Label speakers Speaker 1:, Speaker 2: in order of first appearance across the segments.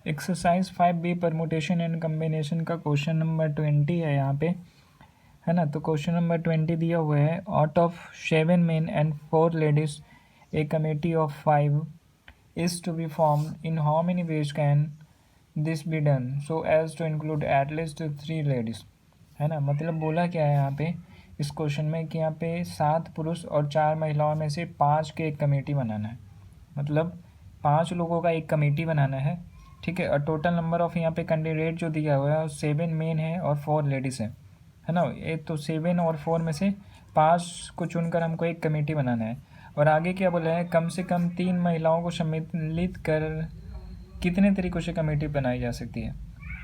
Speaker 1: Exercise 5B permutation and combination का question number 20 है यहाँ पे, है ना। तो क्वेश्चन नंबर 20 दिया हुआ है, out of 7 men and 4 ladies a committee of 5 is to be formed in how many ways can this be done so as to include at least 3 ladies, है ना। मतलब बोला क्या है यहाँ पे इस क्वेश्चन में कि यहाँ पे 7 पुरुष और 4 महिलाओं में से 5 के एक कमेटी बनाना है। मतलब 5 लोगों का एक कमेटी बनाना है, ठीक है। और टोटल नंबर ऑफ़ यहाँ पे कैंडिडेट जो दिया हुआ है 7 मेन है और 4 लेडीज़ है ना। एक तो 7 और 4 में से 5 को चुनकर हमको एक कमेटी बनाना है। और आगे क्या बोला है, कम से कम 3 महिलाओं को सम्मिलित कर कितने तरीक़ों से कमेटी बनाई जा सकती है।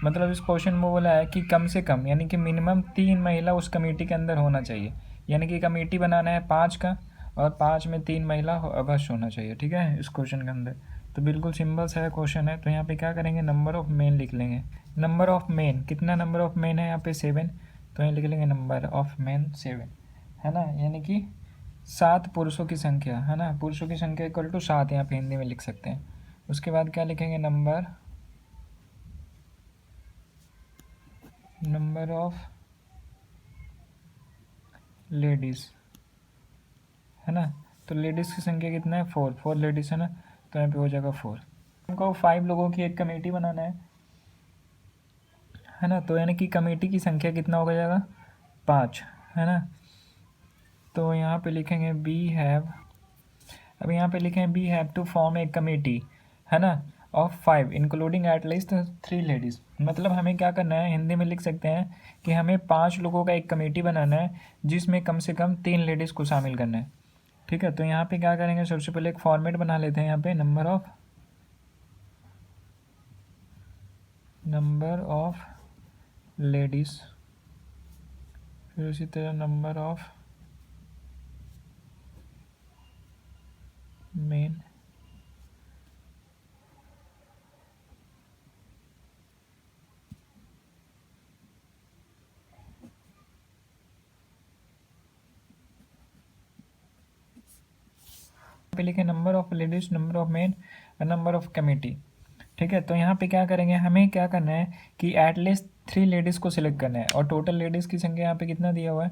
Speaker 1: मतलब इस क्वेश्चन में बोला है कि कम से कम यानी कि मिनिमम 3 महिला उस कमेटी के अंदर होना चाहिए, यानी कि कमेटी बनाना है 5 का और 5 में 3 महिला अवश्य होना चाहिए, ठीक है, इस क्वेश्चन के अंदर। तो बिल्कुल सिंपल सा क्वेश्चन है। तो यहाँ पे क्या करेंगे, नंबर ऑफ़ मेन लिख लेंगे। नंबर ऑफ़ मेन कितना, नंबर ऑफ़ मेन है यहाँ पे 7, तो यहाँ लिख लेंगे नंबर ऑफ़ मेन 7, है ना। यानी कि 7 पुरुषों की संख्या, है ना। पुरुषों की संख्या इक्वल टू 7 यहाँ पे हिंदी में लिख सकते हैं। उसके बाद क्या लिखेंगे, नंबर ऑफ लेडीज़, है ना। तो लेडीज़ की संख्या कितना है, 4 लेडीज़ है ना, तो यहाँ पे हो जाएगा 4। हमको 5 लोगों की एक कमेटी बनाना है ना। तो यानी कि कमेटी की संख्या कितना हो जाएगा, 5, है ना। तो यहाँ पे लिखेंगे अब यहाँ पे लिखें we have to form a committee, है ना, of 5 including at least 3 ladies. मतलब हमें क्या करना है, हिंदी में लिख सकते हैं कि हमें 5 लोगों का एक कमेटी बनाना है जिसमें कम से कम 3 लेडीज़ को शामिल करना है, ठीक है। तो यहाँ पे क्या करेंगे, सबसे पहले एक फॉर्मेट बना लेते हैं यहाँ पे, नंबर ऑफ लेडीज़, फिर उसी तरह नंबर ऑफ मेन, पे लिखे number of ladies, number of main और नंबर ऑफ कमेटी, ठीक है। तो यहाँ पे क्या करेंगे, हमें क्या करना है कि एटलीस्ट 3 लेडीज़ को सिलेक्ट करना है और टोटल लेडीज़ की संख्या यहाँ पे कितना दिया हुआ है,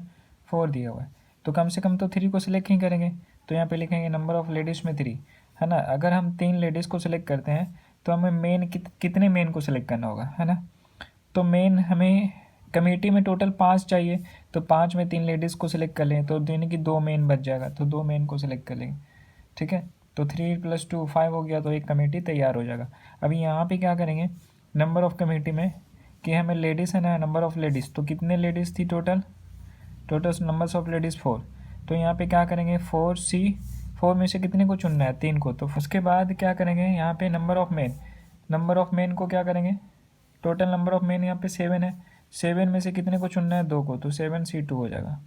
Speaker 1: 4 दिया हुआ है। तो कम से कम तो 3 को सिलेक्ट ही करेंगे। तो यहाँ पे लिखेंगे नंबर ऑफ़ लेडीज़ में 3, है ना। अगर हम 3 लेडीज़ को सिलेक्ट करते हैं तो हमें मेन कितने मेन को सिलेक्ट करना होगा, है ना। तो मेन हमें कमेटी में टोटल 5 चाहिए, तो 5 में 3 लेडीज़ को सिलेक्ट कर लें तो यानी कि 2 मेन बच जाएगा, तो 2 मेन को सिलेक्ट कर लेंगे, ठीक है। तो 3 + 2 5 हो गया, तो एक कमेटी तैयार हो जाएगा। अभी यहाँ पे क्या करेंगे, नंबर ऑफ़ कमेटी में कि हमें लेडीज़ है ना, नंबर ऑफ़ लेडीज़, तो कितने लेडीज़ थी टोटल नंबर्स ऑफ़ लेडीज़ 4। तो यहाँ पे क्या करेंगे, 4 में से कितने को चुनना है, 3 को। तो उसके बाद क्या करेंगे, यहाँ पे नंबर ऑफ़ मेन को क्या करेंगे, टोटल नंबर ऑफ़ मेन यहाँ पे 7 है, 7 में से कितने को चुनना है, 2 को, तो 7C2 हो जाएगा,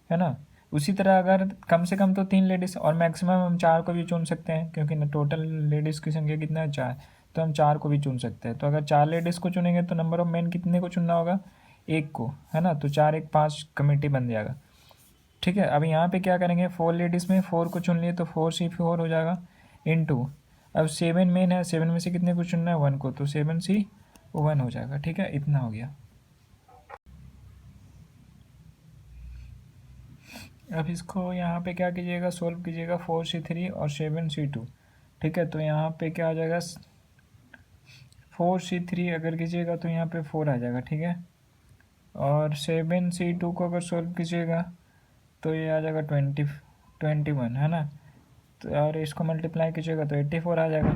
Speaker 1: है ना। उसी तरह अगर कम से कम तो 3 लेडीज़ और मैक्सिमम हम 4 को भी चुन सकते हैं, क्योंकि ना टोटल लेडीज़ की संख्या कितना है, 4, तो हम 4 को भी चुन सकते हैं। तो अगर 4 लेडीज़ को चुनेंगे तो नंबर ऑफ़ मेन कितने को चुनना होगा, 1 को, है ना। तो 4 1 5 कमेटी बन जाएगा, ठीक है। अब यहाँ पे क्या करेंगे, 4 लेडीज़ में 4 को चुन लिए तो 4C4 हो जाएगा इनटू, अब 7 मेन है, 7 में से कितने को चुनना है, 1 को, तो 7C1 हो जाएगा, ठीक है। इतना हो गया। अब इसको यहाँ पे क्या कीजिएगा, सोल्व कीजिएगा, 4C3 और 7C2, ठीक है। तो यहाँ पे क्या आ जाएगा, 4C3 अगर कीजिएगा तो यहाँ पे 4 आ जाएगा, ठीक है। और 7C2 को अगर सोल्व कीजिएगा तो ये आ जाएगा 21, है ना। तो और इसको मल्टीप्लाई कीजिएगा तो 84 आ जाएगा।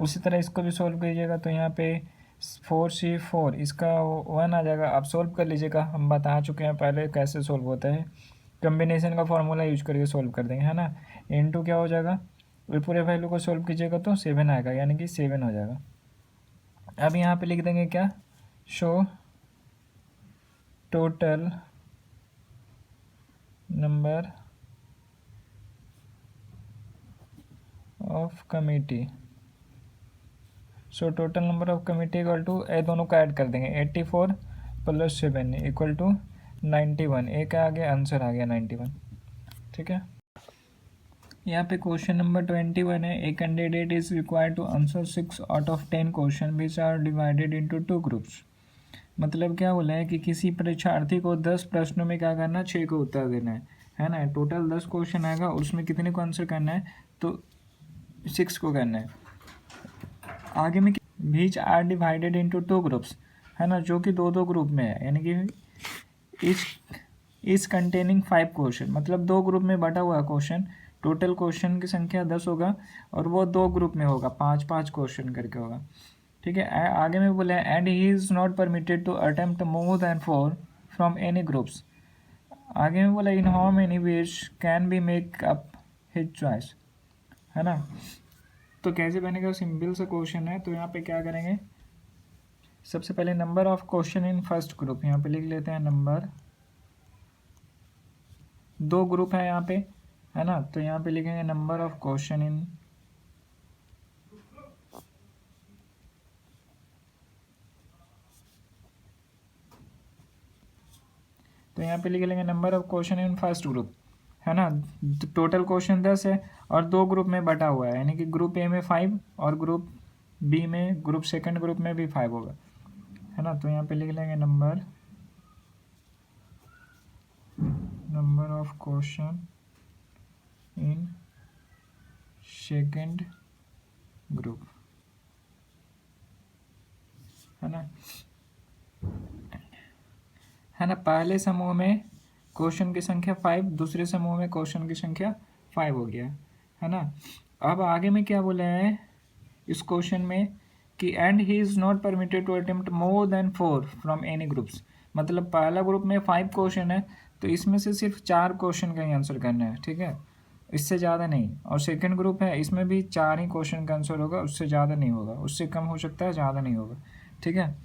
Speaker 1: उसी तरह इसको भी सोल्व कीजिएगा तो यहाँ पे 4C4 इसका 1 आ जाएगा। आप सोल्व कर लीजिएगा, हम बता चुके हैं पहले कैसे सोल्व होता है, कम्बिनेशन का फॉर्मूला यूज करके सोल्व कर देंगे, है ना। इनटू क्या हो जाएगा, ये पूरे वैल्यू को सोल्व कीजिएगा तो 7 आएगा, यानी कि 7 हो जाएगा। अब यहाँ पे लिख देंगे क्या, so total number of committee, so total number of committee equal to, ए दोनों को ऐड कर देंगे, 84 + 7 इक्वल टू 91, ए का आ गया आंसर, आ गया 91, ठीक है। यहाँ पे क्वेश्चन नंबर 21 है। A candidate is required to answer 6 out of 10 question which are divided into 2 groups. मतलब क्या बोला है कि किसी परीक्षार्थी को 10 प्रश्नों में क्या करना है, 6 को उत्तर देना है ना। टोटल 10 क्वेश्चन आएगा, उसमें कितने को आंसर करना है, तो 6 को करना है। आगे में which are divided into 2 groups, है ना, जो कि दो दो ग्रुप में है, यानी कि इस कंटेनिंग 5 क्वेश्चन, मतलब 2 ग्रुप में बटा हुआ क्वेश्चन। टोटल क्वेश्चन की संख्या 10 होगा और वो 2 ग्रुप में होगा, 5-5 क्वेश्चन करके होगा। ठीक है, आगे में बोला है and he is not permitted to attempt more than 4 from any groups. आगे में बोला in how many ways can be make up his choice, है ना। तो कैसे बनेगा, सिंपल सा क्वेश्चन है। तो यहाँ पे क्या करेंगे, सबसे पहले number of question in first group यहाँ पे लिख लेते हैं नंबर। 2 ग्रुप है यहाँ पे, है ना, तो यहाँ पे लिखेंगे नंबर ऑफ क्वेश्चन इन तो यहाँ पे लिख लेंगे number of question in first group, है ना। टोटल क्वेश्चन 10 है और 2 ग्रुप में बटा हुआ है, यानी कि ग्रुप ए में 5 और ग्रुप बी में, ग्रुप सेकंड ग्रुप में भी 5 होगा, है ना। तो यहाँ पे लिख लेंगे number of question in second group, है ना। पहले समूह में क्वेश्चन की संख्या 5, दूसरे समूह में क्वेश्चन की संख्या 5 हो गया, है ना। अब आगे में क्या बोला है इस क्वेश्चन में कि and he is not permitted to attempt more than 4 from any groups. मतलब पहला ग्रुप में 5 क्वेश्चन है, तो इसमें से सिर्फ 4 क्वेश्चन का ही आंसर करना है, ठीक है, इससे ज़्यादा नहीं। और सेकंड ग्रुप है, इसमें भी 4 ही क्वेश्चन का आंसर होगा, उससे ज़्यादा नहीं होगा, उससे कम हो सकता है, ज़्यादा नहीं होगा, ठीक है।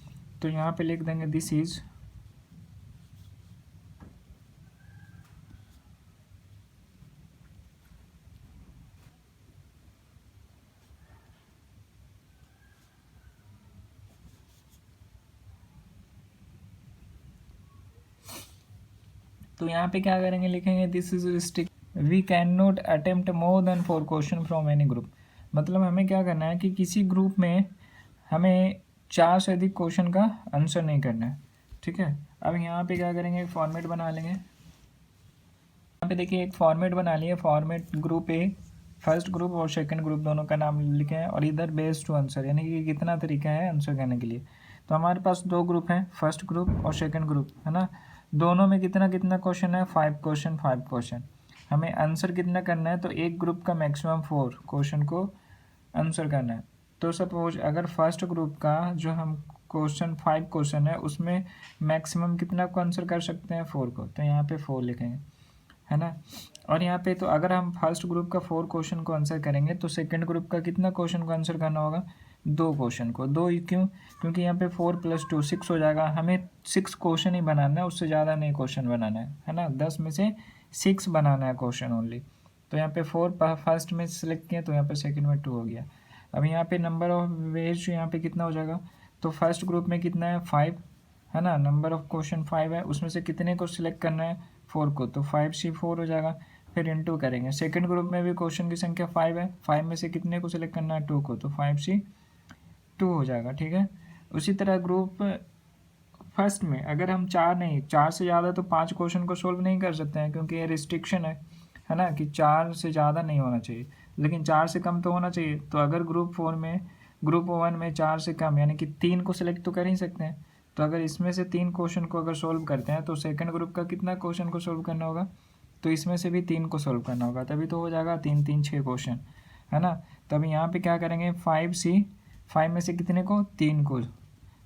Speaker 1: तो यहाँ पे लिख देंगे दिस इज़ तो यहाँ पे क्या करेंगे, लिखेंगे this is restrict we can not attempt more than 4 question from any group. मतलब हमें क्या करना है कि किसी ग्रुप में हमें 4 से अधिक क्वेश्चन का आंसर नहीं करना है, ठीक है। अब यहाँ पे क्या करेंगे, एक फॉर्मेट बना लेंगे। यहाँ पे देखिए एक फॉर्मेट बना लिए, format group A, first group और सेकंड ग्रुप दोनों का नाम लिखे हैं, और इधर बेस टू आंसर, यानी कि कितना तरीका है आंसर करने के लिए। तो हमारे पास 2 ग्रुप हैं, फर्स्ट ग्रुप और सेकंड ग्रुप, है ना। दोनों में कितना कितना क्वेश्चन है, 5 क्वेश्चन 5 क्वेश्चन। हमें आंसर कितना करना है, तो एक ग्रुप का मैक्सिमम 4 क्वेश्चन को आंसर करना है। तो सपोज अगर फर्स्ट ग्रुप का जो हम क्वेश्चन 5 क्वेश्चन है, उसमें मैक्सिमम कितना को आंसर कर सकते हैं, 4 को, तो यहाँ पे 4 लिखेंगे, है ना। और यहाँ पे तो अगर हम फर्स्ट ग्रुप का 4 क्वेश्चन को आंसर करेंगे, तो सेकंड ग्रुप का कितना क्वेश्चन को आंसर करना होगा, 2 क्वेश्चन को। 2 क्यों, क्योंकि यहाँ पे 4 + 2 6 हो जाएगा। हमें 6 क्वेश्चन ही बनाना है, उससे ज़्यादा नहीं क्वेश्चन बनाना है ना। 10 में से 6 बनाना है क्वेश्चन ओनली। तो यहाँ पे 4 फर्स्ट में सेलेक्ट किया, तो यहाँ पे सेकेंड में 2 हो गया। अब यहाँ पे नंबर ऑफ वेज यहाँ पे कितना हो जाएगा, तो फर्स्ट ग्रुप में कितना है, 5, है ना। नंबर ऑफ क्वेश्चन 5 है, उसमें से कितने को सिलेक्ट करना है, 4 को, तो 5C4 हो जाएगा। फिर इनटू करेंगे, सेकंड ग्रुप में भी क्वेश्चन की संख्या 5 है, 5 में से कितने को सिलेक्ट करना है, 2 को, तो 5C2 हो जाएगा, ठीक है। उसी तरह ग्रुप फर्स्ट में अगर हम 4 नहीं, 4 से ज़्यादा तो 5 क्वेश्चन को सोल्व नहीं कर सकते हैं, क्योंकि ये रिस्ट्रिक्शन है ना, कि 4 से ज़्यादा नहीं होना चाहिए, लेकिन 4 से कम तो होना चाहिए। तो अगर ग्रुप 1 में 4 से कम, यानी कि 3 को सिलेक्ट तो कर ही सकते हैं। तो अगर इसमें से 3 क्वेश्चन को अगर सोल्व करते हैं, तो सेकंड ग्रुप का कितना क्वेश्चन को सोल्व करना होगा, तो इसमें से भी 3 को सोल्व करना होगा, तभी तो हो जाएगा 3 3 6 क्वेश्चन, है ना। तब यहाँ पे क्या करेंगे, 5 में से कितने को, 3 को,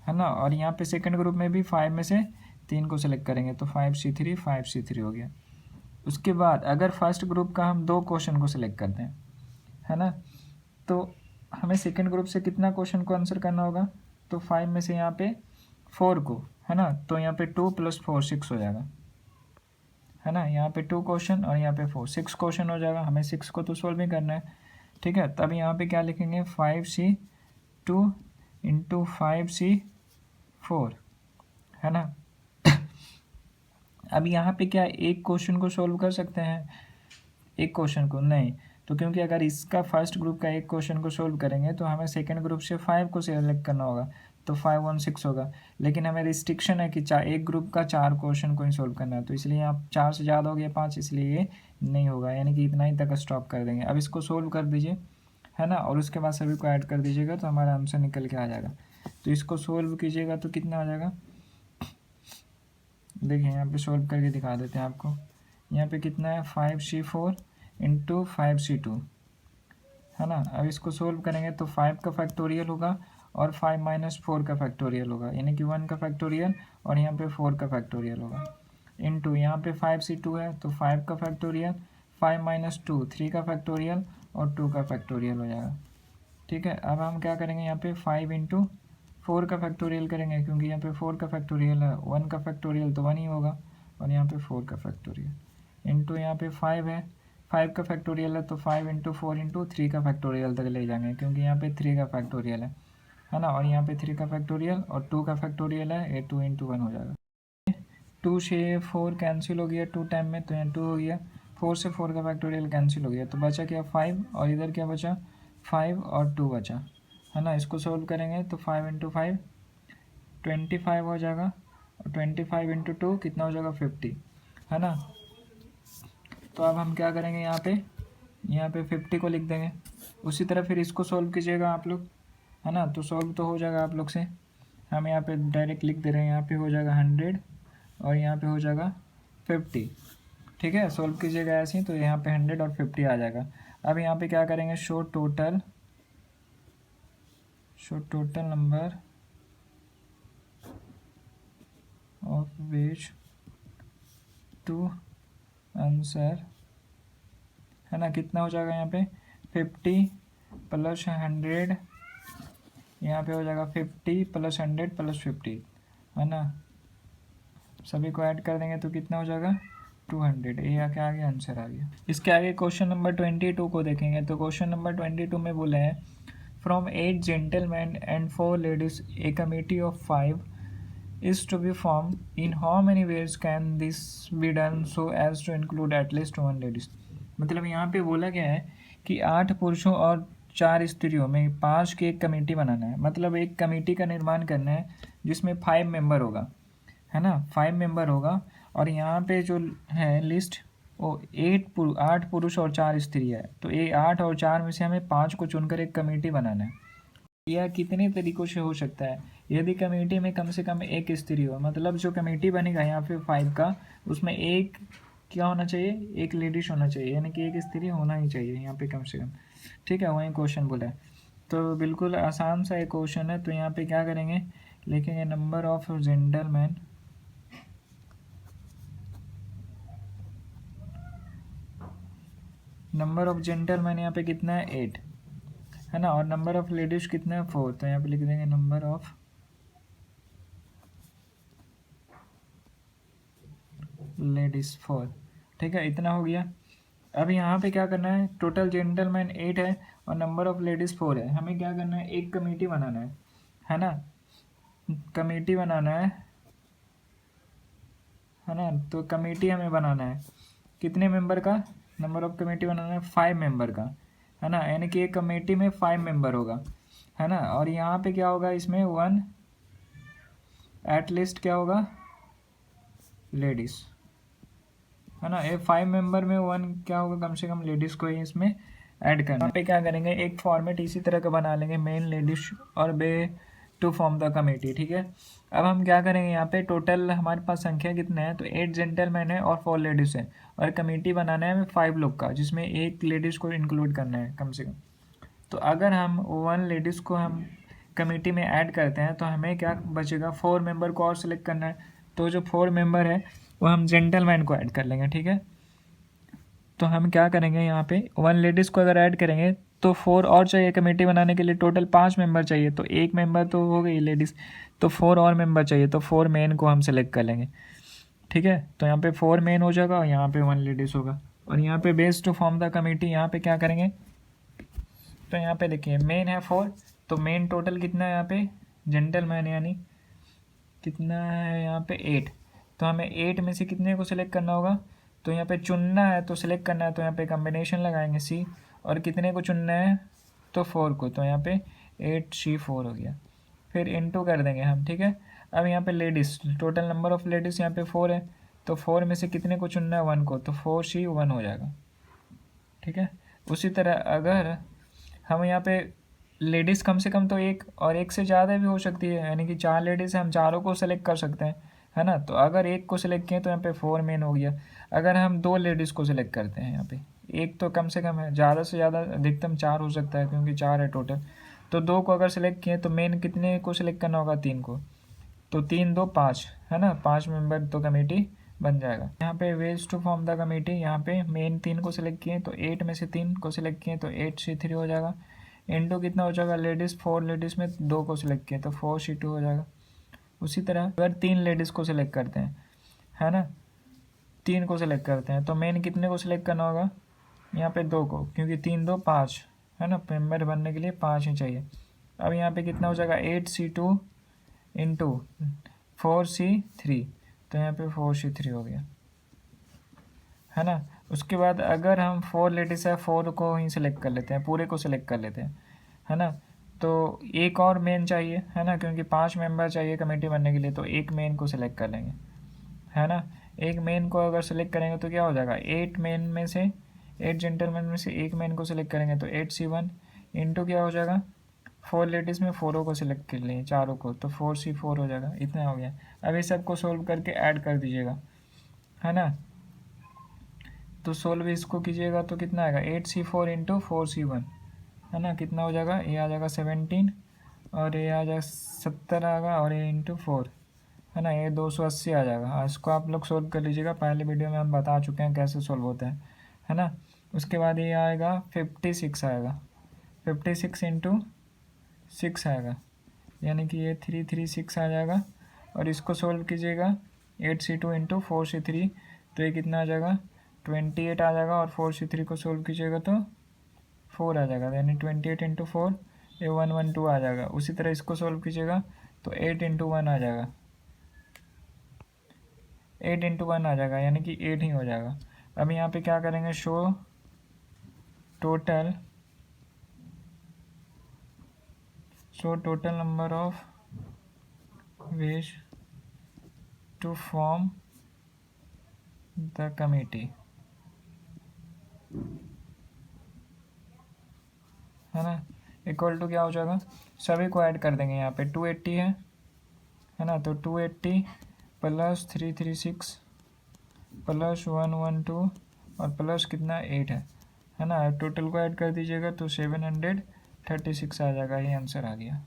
Speaker 1: है ना। और यहाँ पे सेकंड ग्रुप में भी 5 में से 3 को सिलेक्ट करेंगे, तो 5C3 हो गया। उसके बाद अगर फर्स्ट ग्रुप का हम 2 क्वेश्चन को सिलेक्ट करते हैं, है ना, तो हमें सेकंड ग्रुप से कितना क्वेश्चन को आंसर करना होगा, तो 5 में से यहाँ पे 4 को, है ना, तो यहाँ पे 2 + 4 6 हो जाएगा, है ना। यहाँ पे 2 क्वेश्चन और यहाँ पे 4 6 क्वेश्चन हो जाएगा। हमें 6 को तो सोल्व ही करना है, ठीक है। तब यहाँ पे क्या लिखेंगे, 5C2 × 5C4, है ना। अब यहाँ पे क्या एक क्वेश्चन को सोल्व कर सकते हैं, एक क्वेश्चन को नहीं, तो क्योंकि अगर इसका फर्स्ट ग्रुप का एक क्वेश्चन को सोल्व करेंगे तो हमें सेकंड ग्रुप से 5 को सेलेक्ट करना होगा, तो 5 1 6 होगा। लेकिन हमें रिस्ट्रिक्शन है कि एक ग्रुप का 4 क्वेश्चन को ही सोल्व करना है, तो इसलिए आप 4 से ज़्यादा हो गया 5, इसलिए ये नहीं होगा, यानी कि इतना ही तक स्टॉप कर देंगे। अब इसको सोल्व कर दीजिए, है ना, और उसके बाद सभी को ऐड कर दीजिएगा तो हमारा आंसर निकल के आ जाएगा। तो इसको सोल्व कीजिएगा तो कितना आ जाएगा, देखिए यहाँ पे सोल्व करके दिखा देते हैं आपको। यहाँ पे कितना है 5c4 इंटू 5c2, है ना। अब इसको सोल्व करेंगे तो 5 का फैक्टोरियल होगा और 5 माइनस 4 का फैक्टोरियल होगा, यानी कि 1 का फैक्टोरियल और यहाँ पे 4 का फैक्टोरियल होगा, इंटू यहाँ पे 5c2 है तो 5 का फैक्टोरियल, 5 माइनस 2 3 का फैक्टोरियल और 2 का फैक्टोरियल हो जाएगा। ठीक है, अब हम क्या करेंगे यहाँ पे 5 इंटू 4 का फैक्टोरियल करेंगे, क्योंकि यहाँ पे 4 का फैक्टोरियल है, 1 का फैक्टोरियल तो 1 ही होगा, और यहाँ पे 4 का फैक्टोरियल इंटू यहाँ पे 5 है, 5 का फैक्टोरियल है तो 5 इंटू 4 इंटू 3 का फैक्टोरियल तक ले जाएंगे, क्योंकि यहाँ पे 3 का फैक्टोरियल है ना, और यहाँ पे 3 का फैक्टोरियल और 2 का फैक्टोरियल है, ये 2 इंटू 1 हो जाएगा। 2 से 4 कैंसिल हो गया 2 टाइम में, तो यहाँ 2 हो गया, 4 से 4 का फैक्टोरियल कैंसिल हो गया, तो बचा क्या 5, और इधर क्या बचा 5 और 2 बचा, है ना। इसको सोल्व करेंगे तो 5 इंटू 5 25 हो जाएगा, और 25 इंटू 2 कितना हो जाएगा 50, है ना। तो अब हम क्या करेंगे यहाँ पे 50 को लिख देंगे। उसी तरह फिर इसको सोल्व कीजिएगा आप लोग, है ना, तो सोल्व तो हो जाएगा आप लोग से। हम यहाँ पे डायरेक्ट लिख दे रहे हैं, यहाँ पे हो जाएगा 100 और यहाँ पे हो जाएगा 50। ठीक है, सोल्व कीजिएगा ऐसे ही, तो यहाँ पे 100 और 50 आ जाएगा। अब यहाँ पे क्या करेंगे, show total number of which to answer, है ना, कितना हो जाएगा यहाँ पे 50 प्लस 100, यहाँ पे हो जाएगा 50 प्लस 100 प्लस 50, है ना। सभी को ऐड कर देंगे तो कितना हो जाएगा 200, ये आके आगे आंसर आ गया। इसके आगे क्वेश्चन नंबर 22 को देखेंगे, तो क्वेश्चन नंबर 22 में बोले हैं from 8 gentleman and 4 ladies a committee of 5 is to be formed. In how many ways can this be done so as to include at least 1 ladies? मतलब यहाँ पे बोला गया है कि 8 पुरुषों और 4 स्त्रियों में 5 की एक कमेटी बनाना है, मतलब एक कमेटी का निर्माण करना है जिसमें 5 मेंबर होगा, है ना, 5 मेंबर होगा। और यहाँ पे जो है लिस्ट वो 8 पुरुष और 4 स्त्री है, तो ये 8 और 4 में से हमें 5 को चुनकर एक कमेटी बनाना है। यह कितने तरीक़ों से हो सकता है, यदि कमेटी में कम से कम एक स्त्री हो, मतलब जो कमेटी बनेगा यहाँ पे 5 का, उसमें एक क्या होना चाहिए, एक लेडीज होना चाहिए, यानी कि एक स्त्री होना ही चाहिए यहाँ पे कम से कम। ठीक है, वही क्वेश्चन बोला है, तो बिल्कुल आसान सा एक क्वेश्चन है। तो यहाँ पे क्या करेंगे, लिखेंगे नंबर ऑफ जेंटलमैन यहाँ पे कितना है 8, है ना, और नंबर ऑफ लेडीज कितना है 4, तो यहाँ पे लिख देंगे नंबर ऑफ लेडीज 4। ठीक है, इतना हो गया। अब यहाँ पे क्या करना है, टोटल जेंटलमैन 8 है और नंबर ऑफ लेडीज 4 है, हमें क्या करना है, एक कमेटी बनाना है ना, कमेटी बनाना है ना। तो कमेटी हमें बनाना है कितने मेंबर का, नंबर ऑफ कमेटी बनाना है 5 मेंबर का, है ना, यानी कि एक कमेटी में 5 मेंबर होगा, है ना। और यहाँ पे क्या होगा, इसमें 1 एट लीस्ट क्या होगा लेडीज़, है ना, ये 5 मेंबर में 1 क्या होगा, कम से कम लेडीज़ को ही इसमें ऐड करना। यहाँ पे क्या करेंगे, एक फॉर्मेट इसी तरह का बना लेंगे, मेन लेडीज और बे टू फॉर्म द कमेटी। ठीक है, अब हम क्या करेंगे, यहाँ पे टोटल हमारे पास संख्या कितना है, तो 8 जेंटलमैन है और 4 लेडीज़ है, और कमेटी बनाना है हमें 5 लोग का, जिसमें एक लेडीज़ को इंक्लूड करना है कम से कम। तो अगर हम 1 लेडीज़ को हम कमेटी में ऐड करते हैं तो हमें क्या बचेगा, 4 मेंबर को और सेलेक्ट करना है, तो जो 4 मेंबर है वो हम जेंटलमैन को ऐड कर लेंगे। ठीक है, तो हम क्या करेंगे, यहाँ पे 1 लेडीज़ को अगर ऐड करेंगे तो 4 और चाहिए कमेटी बनाने के लिए, टोटल 5 मेंबर चाहिए, तो एक मेंबर तो हो गई लेडीज़, तो 4 और मेंबर चाहिए, तो 4 मेन को हम सेलेक्ट कर लेंगे। ठीक है, तो यहाँ पे 4 मेन हो जाएगा और यहाँ पे 1 लेडीज़ होगा, और यहाँ पे ways to form the committee यहाँ पे क्या करेंगे, तो यहाँ पे देखिए मेन है 4, तो मेन टोटल कितना है यहाँ पे जेंटलमैन, यानी कितना है यहाँ पे 8, तो हमें 8 में से कितने को सिलेक्ट करना होगा, तो यहाँ पे चुनना है तो सिलेक्ट करना है, तो यहाँ पे कॉम्बिनेशन लगाएंगे सी, और कितने को चुनना है, तो 4 को, तो यहाँ पे 8C4 हो गया। फिर इनटू कर देंगे हम, ठीक है। अब यहाँ पे ladies, total number of ladies यहाँ पे 4 है, तो 4 में से कितने को चुनना है, 1 को, तो 4C1 हो जाएगा, ठीक है। उसी तरह अगर हम यहाँ पे लेडीज़ कम से कम तो एक और एक से ज़्यादा भी हो सकती है, यानी कि 4 लेडीज़ है, हम चारों को सेलेक्ट कर सकते हैं, है ना। तो अगर एक को सिलेक्ट किए तो यहाँ पे 4 मेन हो गया। अगर हम 2 लेडीज़ को सिलेक्ट करते हैं, यहाँ पे एक तो कम से कम है, ज़्यादा से ज़्यादा अधिकतम 4 हो सकता है, क्योंकि 4 है टोटल। तो 2 को अगर सिलेक्ट किए तो मेन कितने को सिलेक्ट करना होगा, 3 को, तो 3 2 5, है ना, 5 मेंबर तो कमेटी बन जाएगा। यहाँ पे ways to form the committee, यहाँ पे मेन 3 को सिलेक्ट किए तो 8 में से 3 को सिलेक्ट किए तो 8C3 हो जाएगा। इंटू कितना हो जाएगा, लेडीज़ 4 लेडीज़ में 2 को सिलेक्ट किए तो 4C2 हो जाएगा। उसी तरह अगर 3 लेडीज़ को सिलेक्ट करते हैं, है ना, 3 को सिलेक्ट करते हैं तो मेन कितने को सिलेक्ट करना होगा, यहाँ पे 2 को, क्योंकि 3 2 5, है ना, मेंबर बनने के लिए 5 ही चाहिए। अब यहाँ पे कितना हो जाएगा, 8C2 इंटू 4C3, तो यहाँ पे 4C3 हो गया, है ना। उसके बाद अगर हम 4 लेडीज़ है, 4 को ही सिलेक्ट कर लेते हैं, पूरे को सिलेक्ट कर लेते हैं, है ना। तो एक और मेन चाहिए, है ना, क्योंकि 5 मेंबर चाहिए कमेटी बनने के लिए, तो एक मेन को सिलेक्ट कर लेंगे, है ना। एक मेन को अगर सिलेक्ट करेंगे तो क्या हो जाएगा, 8 मेन में से 8 जेंटलमैन में से एक मेन को सिलेक्ट करेंगे तो 8C1 इंटू क्या हो जाएगा, 4 लेडीज़ में 4 को सिलेक्ट कर लिए चारों को, तो 4C4 हो जाएगा। इतना हो गया। अब इस सबको सोल्व करके ऐड कर दीजिएगा, है ना। तो सोल्व इसको कीजिएगा तो कितना आएगा, 8C4 इंटू 4C1, है ना, कितना हो जाएगा, ये आ जाएगा 17 और ये आ जाएगा 70 आएगा, और ये इंटू 4, है ना, ये 280 आ जाएगा। इसको आप लोग सोल्व कर लीजिएगा, पहले वीडियो में हम बता चुके हैं कैसे सोल्व होता है ना। उसके बाद ये आएगा 56 आएगा, 56 इंटू 6 आएगा, यानी कि ये 336 आ जाएगा। और इसको सोल्व कीजिएगा 8C2 इंटू 4C3, तो ये कितना आ जाएगा, 28 आ जाएगा। और 4C3 को सोल्व कीजिएगा तो 4 आ जाएगा, यानी 28 इंटू 4, ये 112 आ जाएगा। उसी तरह इसको सोल्व कीजिएगा तो 8 इंटू 1 आ जाएगा, 8 इंटू 1 आ जाएगा, यानी कि 8 ही हो जाएगा। अब यहाँ पे क्या करेंगे, show total number of ways to form the committee, है ना, इक्वल टू क्या हो जाएगा, सभी को ऐड कर देंगे। यहाँ पे 280 है ना, तो 280 प्लस 336 प्लस 112 और प्लस कितना 8 है ना, टोटल को ऐड कर दीजिएगा तो 736 आ जाएगा। ये आंसर आ गया।